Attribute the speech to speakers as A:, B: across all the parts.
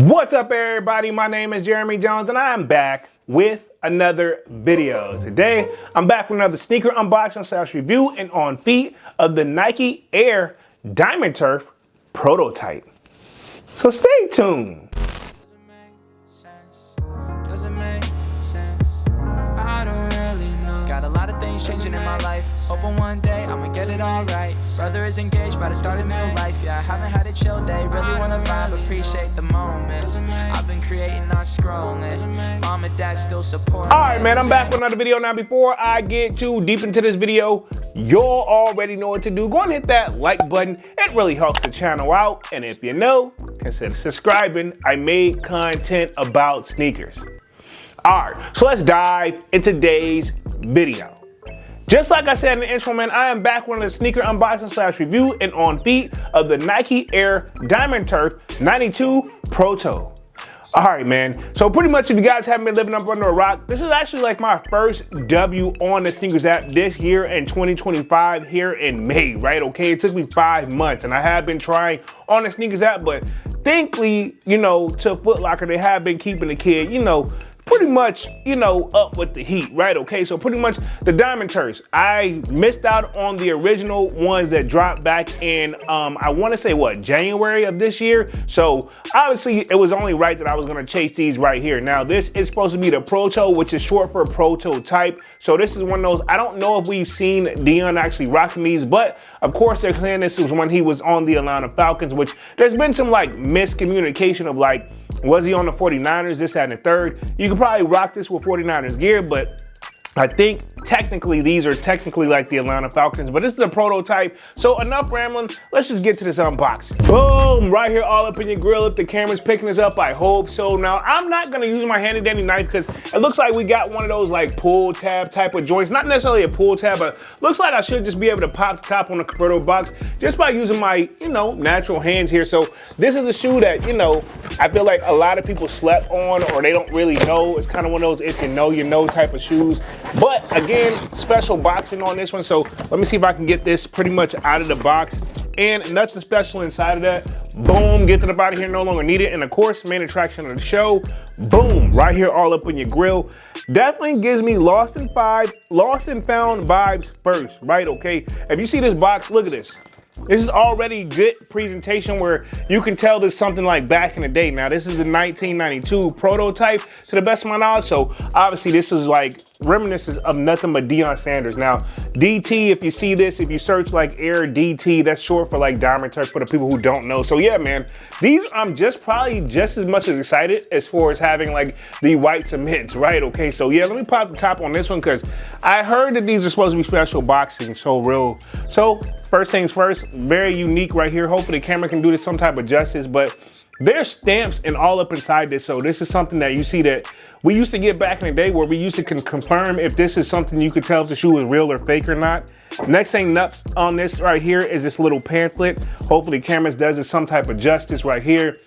A: What's up, everybody? My name is Jeremy Jones and I'm back with another video. Today I'm back with another sneaker unboxing / review and on feet of the Nike Air Diamond Turf prototype. So stay tuned.
B: Got a lot of things changing in my life. Hoping one day I'ma get it all right. Brother is engaged, about to start a new life. Yeah, I haven't had a chill day. Really wanna vibe, appreciate the moments. I've been creating, not scrolling. Mom and dad still support.
A: Alright, man, I'm back with another video. Now, before I get too deep into this video, you'll already know what to do. Go and hit that like button. It really helps the channel out. And if you know, consider subscribing. I made content about sneakers. Alright, so let's dive into today's video. Just like I said in the intro, man, I am back with a sneaker unboxing / review and on feet of the Nike Air Diamond Turf 92 Proto. Alright, man, so pretty much if you guys haven't been living up under a rock, this is actually like my first W on the sneakers app this year in 2025 here in May, right? Okay, it took me 5 months and I have been trying on the sneakers app, but thankfully, to Foot Locker, they have been keeping the kid, pretty much, up with the heat, right? Okay, so pretty much the Diamond Turfs. I missed out on the original ones that dropped back in, I want to say January of this year. So obviously it was only right that I was going to chase these right here. Now this is supposed to be the Proto, which is short for prototype. So this is one of those, I don't know if we've seen Dion actually rocking these, but of course they're saying this was when he was on the Atlanta Falcons, which there's been some like miscommunication of like, was he on the 49ers, this, that, and the third? You could probably rock this with 49ers gear, but I think technically these are technically like the Atlanta Falcons, but this is the prototype. So enough rambling, let's just get to this unboxing. Boom, right here all up in your grill. If the camera's picking this up, I hope so. Now, I'm not gonna use my handy dandy knife because it looks like we got one of those like pull tab type of joints. Not necessarily a pull tab, but looks like I should just be able to pop the top on the convertible box just by using my, natural hands here. So this is a shoe that, I feel like a lot of people slept on or they don't really know. It's kind of one of those if you know type of shoes. But again, special boxing on this one. So let me see if I can get this pretty much out of the box. And nothing special inside of that. Boom, get to the out of here, no longer need it. And of course, main attraction of the show. Boom, right here all up in your grill. Definitely gives me lost and found vibes first, right? Okay, if you see this box, look at this. This is already good presentation where you can tell this something like back in the day. Now, this is the 1992 prototype to the best of my knowledge. So obviously this is like reminiscent of nothing but Deion Sanders. Now, DT, if you see this, if you search like Air DT, that's short for like Diamond Turf for the people who don't know. So yeah, man, these I'm probably just as much as excited as far as having like the white cements, right? Okay, so yeah, let me pop the top on this one because I heard that these are supposed to be special boxing, so first things first, very unique right here. Hopefully the camera can do this some type of justice, but there's stamps and all up inside this. So this is something that you see that we used to get back in the day where we used to confirm if this is something you could tell if the shoe is real or fake or not. Next thing up on this right here is this little pamphlet. Hopefully the camera does it some type of justice right here.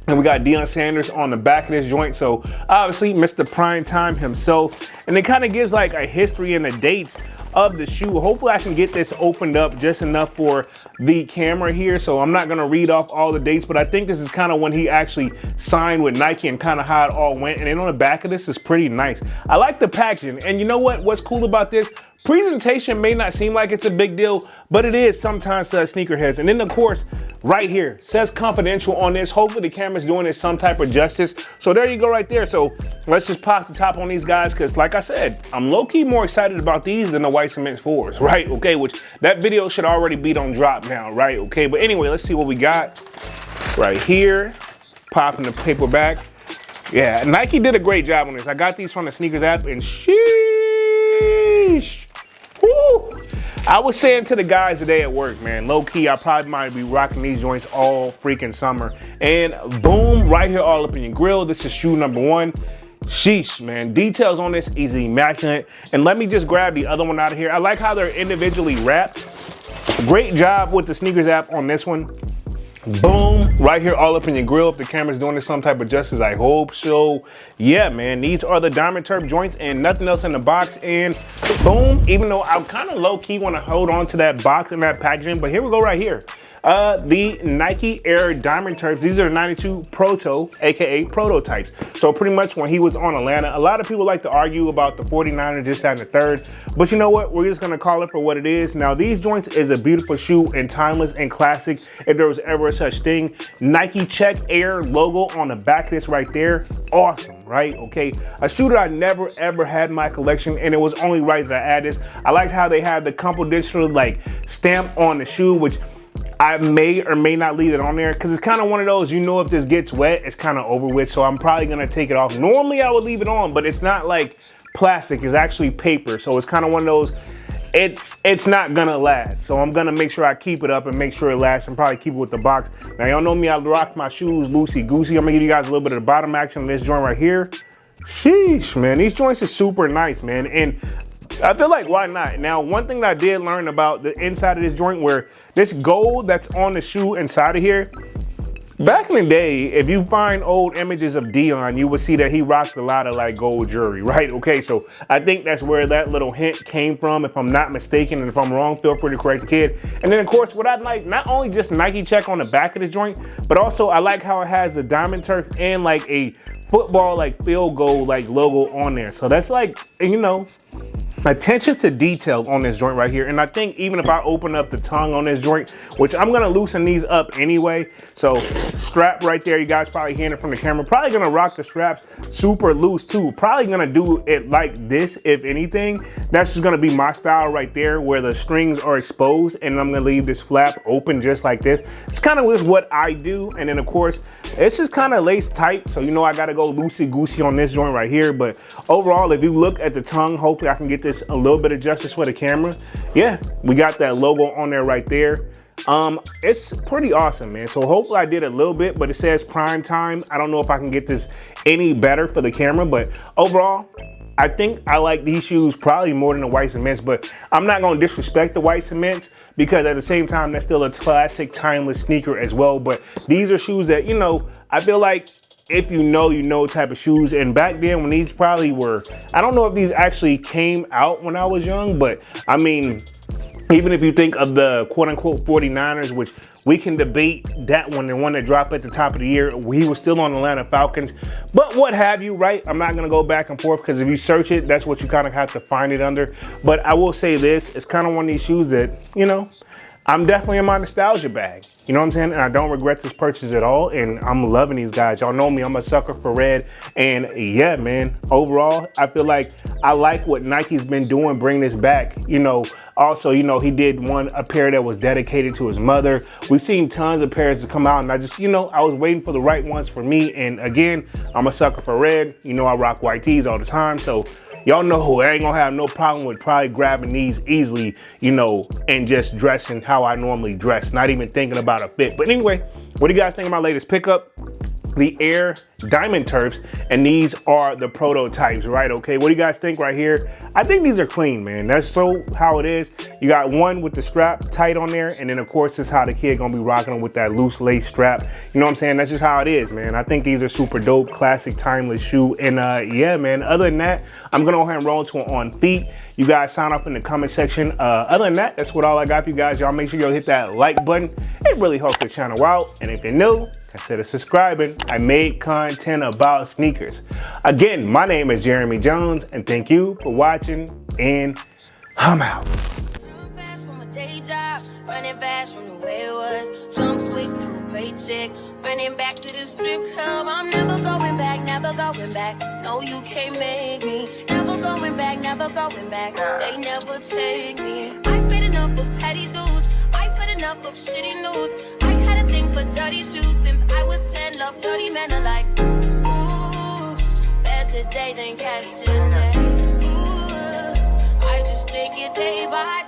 A: And we got Deion Sanders on the back of this joint. So obviously Mr. Primetime himself. And it kind of gives like a history and the dates of the shoe. Hopefully I can get this opened up just enough for the camera here. So I'm not gonna read off all the dates, but I think this is kind of when he actually signed with Nike and kind of how it all went. And then on the back of this is pretty nice. I like the packaging. And you know what? What's cool about this? Presentation may not seem like it's a big deal, but it is sometimes to sneakerheads. And then of course, right here, says confidential on this. Hopefully the camera's doing this some type of justice. So there you go right there. So let's just pop the top on these guys because like I said, I'm low-key more excited about these than the white cement 4s, right? Okay, which that video should already be on drop now, right? Okay, but anyway, let's see what we got right here. Popping the paper back. Yeah, Nike did a great job on this. I got these from the sneakers app and sheesh. Woo. I was saying to the guys today at work, man, low key, I probably might be rocking these joints all freaking summer. And boom, right here all up in your grill. This is shoe number 1. Sheesh, man. Details on this is immaculate. And let me just grab the other one out of here. I like how they're individually wrapped. Great job with the sneakers app on this one. Boom, right here all up in your grill. If the camera's doing this some type of justice, I hope so. Yeah, man, these are the Diamond Turf joints and nothing else in the box. And boom, even though I kind of low-key want to hold on to that box and that packaging, but here we go right here. the Nike Air Diamond Turfs. These are 92 Proto, aka prototypes. So pretty much when he was on Atlanta, a lot of people like to argue about the 49er, this, that, and the third. But you know what? We're just gonna call it for what it is. Now these joints is a beautiful shoe and timeless and classic, if there was ever such thing. Nike Check Air logo on the back of this right there. Awesome, right? Okay, a shoe that I never ever had in my collection, and it was only right that I added this. I liked how they had the compositional like stamp on the shoe, which I may or may not leave it on there because it's kind of one of those, you know, if this gets wet, it's kind of over with. So I'm probably gonna take it off. Normally I would leave it on, but it's not like plastic, it's actually paper. So it's kind of one of those, it's not gonna last. So I'm gonna make sure I keep it up and make sure it lasts and probably keep it with the box. Now y'all know me, I rock my shoes loosey goosey. I'm gonna give you guys a little bit of the bottom action on this joint right here. Sheesh, man, these joints are super nice, man. And I feel like, why not? Now, one thing that I did learn about the inside of this joint, where this gold that's on the shoe inside of here, back in the day, if you find old images of Dion, you would see that he rocked a lot of like gold jewelry, right? Okay, so I think that's where that little hint came from, if I'm not mistaken, and if I'm wrong, feel free to correct the kid. And then of course, what I like, not only just Nike Check on the back of this joint, but also I like how it has the Diamond Turf and like a football like field goal like logo on there. So that's like, you know, attention to detail on this joint right here. And I think even if I open up the tongue on this joint, which I'm gonna loosen these up anyway, so strap right there, you guys probably hearing it from the camera, probably gonna rock the straps super loose too, probably gonna do it like this. If anything, that's just gonna be my style right there, where the strings are exposed and I'm gonna leave this flap open just like this. It's kind of just what I do. And then of course, it's just kind of lace tight, so you know I gotta go loosey goosey on this joint right here. But overall, if you look at the tongue, hopefully I can get this a little bit of justice for the camera. Yeah, we got that logo on there right there. It's pretty awesome, man. So hopefully I did a little bit, but it says prime time. I don't know if I can get this any better for the camera, but overall, I think I like these shoes probably more than the white cements. But I'm not gonna disrespect the white cements, because at the same time, that's still a classic timeless sneaker as well. But these are shoes that, you know, I feel like if you know type of shoes. And back then when these probably were, I don't know if these actually came out when I was young, but I mean, even if you think of the quote unquote 49ers, which we can debate that one, the one that dropped at the top of the year, he was still on the Atlanta Falcons, but what have you, right? I'm not gonna go back and forth, because if you search it, that's what you kind of have to find it under. But I will say this, it's kind of one of these shoes that, you know, I'm definitely in my nostalgia bag. You know what I'm saying? And I don't regret this purchase at all. And I'm loving these guys. Y'all know me, I'm a sucker for red. And yeah, man, overall, I feel like I like what Nike's been doing, bring this back. You know, also, you know, he did a pair that was dedicated to his mother. We've seen tons of pairs that come out, and I just, you know, I was waiting for the right ones for me. And again, I'm a sucker for red. You know, I rock white tees all the time. So y'all know I ain't gonna have no problem with probably grabbing these easily, you know, and just dressing how I normally dress, not even thinking about a fit. But anyway, what do you guys think of my latest pickup? The Air Diamond Turfs, and these are the prototypes, right? Okay, what do you guys think right here? I think these are clean, man. That's so how it is. You got one with the strap tight on there, and then of course this is how the kid gonna be rocking them with that loose lace strap. You know what I'm saying? That's just how it is, man. I think these are super dope, classic, timeless shoe. And yeah, man, other than that, I'm gonna go ahead and roll into it on feet. You guys sign up in the comment section. Other than that, that's what all I got for you guys. Y'all make sure y'all hit that like button. It really helps the channel out. And if you're new, consider subscribing. I made content about sneakers. Again, my name is Jeremy Jones, and thank you for watching, and I'm out.
C: Running fast from the way it was, jump quick to a paycheck, running back to the strip club. I'm never going back, never going back. No, you can't make me. Never going back, never going back. They never take me. I've been enough of petty dudes. I've had enough of shitty news. I had a thing for dirty shoes since I was 10. Love dirty men alike. Ooh, better today than cash today. Ooh, I just take it day by day.